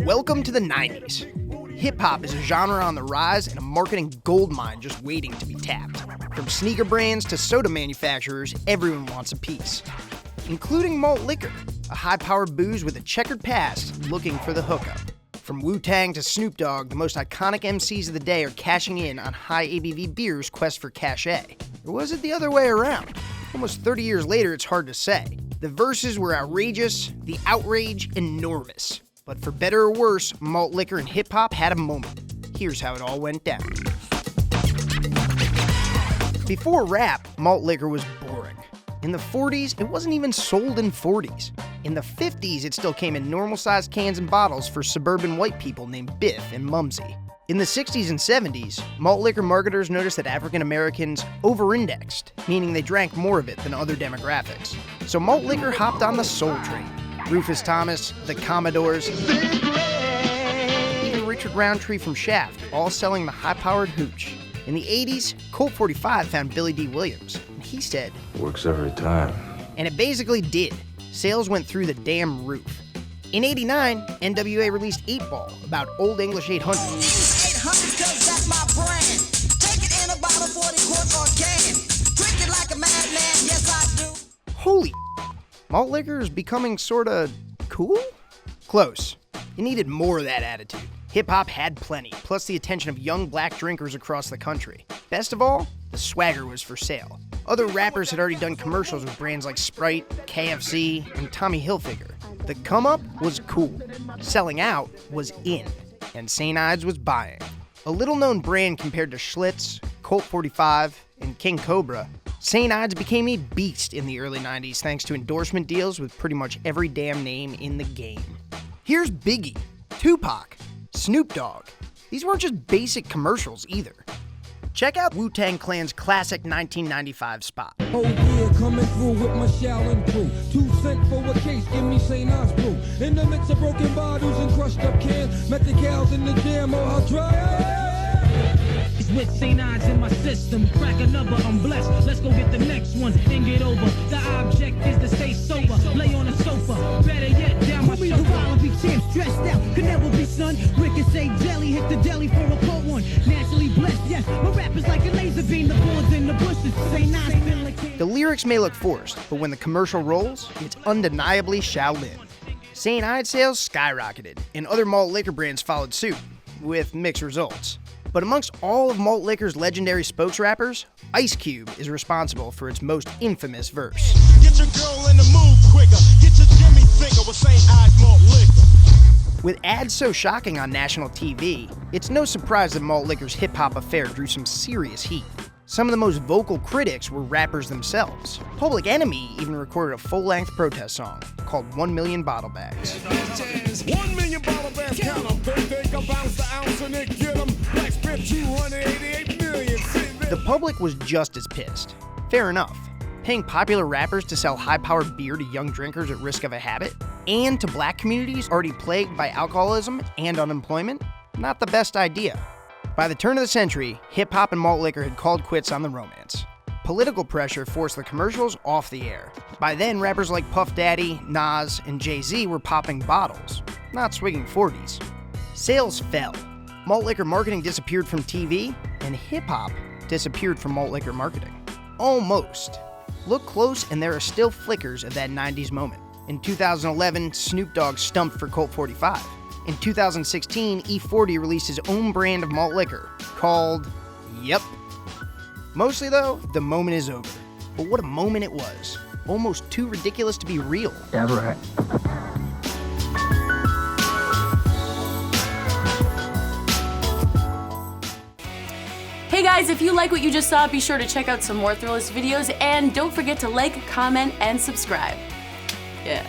Welcome to the 90s. Hip-hop is a genre on the rise and a marketing goldmine just waiting to be tapped. From sneaker brands to soda manufacturers, everyone wants a piece. Including malt liquor, a high-powered booze with a checkered past looking for the hookup. From Wu-Tang to Snoop Dogg, the most iconic MCs of the day are cashing in on high ABV beer's quest for cachet. Or was it the other way around? Almost 30 years later, it's hard to say. The verses were outrageous, the outrage enormous. But for better or worse, malt liquor and hip-hop had a moment. Here's how it all went down. Before rap, malt liquor was boring. In the 40s, it wasn't even sold in 40s. In the 50s, it still came in normal-sized cans and bottles for suburban white people named Biff and Mumsy. In the 60s and 70s, malt liquor marketers noticed that African Americans over-indexed, meaning they drank more of it than other demographics. So malt liquor hopped on the soul train. Rufus Thomas, the Commodores, even Richard Roundtree from Shaft, all selling the high-powered hooch. In the 80s, Colt 45 found Billy D. Williams, and he said, "Works every time." And it basically did. Sales went through the damn roof. In '89, NWA released 8 Ball, about Old English 800. Use 800 'cause that's my brand. Take it in a bottle, 40 quarts or can. Drink it like a madman, yes I do. Holy malt liquor is becoming sorta cool? Close. You needed more of that attitude. Hip-hop had plenty, plus the attention of young black drinkers across the country. Best of all, the swagger was for sale. Other rappers had already done commercials with brands like Sprite, KFC, and Tommy Hilfiger. The come-up was cool. Selling out was in. And St. Ides was buying. A little-known brand compared to Schlitz, Colt 45, and King Cobra, St. Ides became a beast in the early 90s thanks to endorsement deals with pretty much every damn name in the game. Here's Biggie, Tupac, Snoop Dogg. These weren't just basic commercials either. Check out Wu-Tang Clan's classic 1995 spot. Oh yeah, coming through with my Shaolin crew. 2 cents for a case, give me St. Ides brew. In the midst of broken bottles and crushed up cans, met the cows in the jam, oh how dry. With St. Ides in my system, crack another, I'm blessed. Let's go get the next one and get over. The object is to stay sober, lay on a sofa. Better yet, down my shoulder. I'll be champ, stressed out, could never be son. Ricochet jelly, hit the deli for a cold one. Naturally blessed, yes, my rap is like a laser beam. The boards in the bushes, St. Ides been like. The lyrics may look forced, but when the commercial rolls, it's undeniably Shaolin. St. Ides sales skyrocketed, and other malt liquor brands followed suit, with mixed results. But amongst all of malt liquor's legendary spokesrappers, Ice Cube is responsible for its most infamous verse. Get your girl in the mood quicker. Get your Jimmy finger with St. Ides malt liquor. With ads so shocking on national TV, it's no surprise that malt liquor's hip-hop affair drew some serious heat. Some of the most vocal critics were rappers themselves. Public Enemy even recorded a full-length protest song called 1 Million Bottle Bags. 1 million bottle bags, count them. They go bounce the ounce and they get them. Black spent 288 million. The public was just as pissed. Fair enough. Paying popular rappers to sell high-powered beer to young drinkers at risk of a habit, and to black communities already plagued by alcoholism and unemployment? Not the best idea. By the turn of the century, hip-hop and malt liquor had called quits on the romance. Political pressure forced the commercials off the air. By then, rappers like Puff Daddy, Nas, and Jay-Z were popping bottles, not swigging 40s. Sales fell. Malt liquor marketing disappeared from TV, and hip-hop disappeared from malt liquor marketing. Almost. Look close, and there are still flickers of that 90s moment. In 2011, Snoop Dogg stumped for Colt 45. In 2016, E40 released his own brand of malt liquor, called Yep. Mostly though, the moment is over. But what a moment it was. Almost too ridiculous to be real. Yeah, right. Hey guys, if you like what you just saw, be sure to check out some more Thrillist videos, and don't forget to like, comment, and subscribe. Yeah.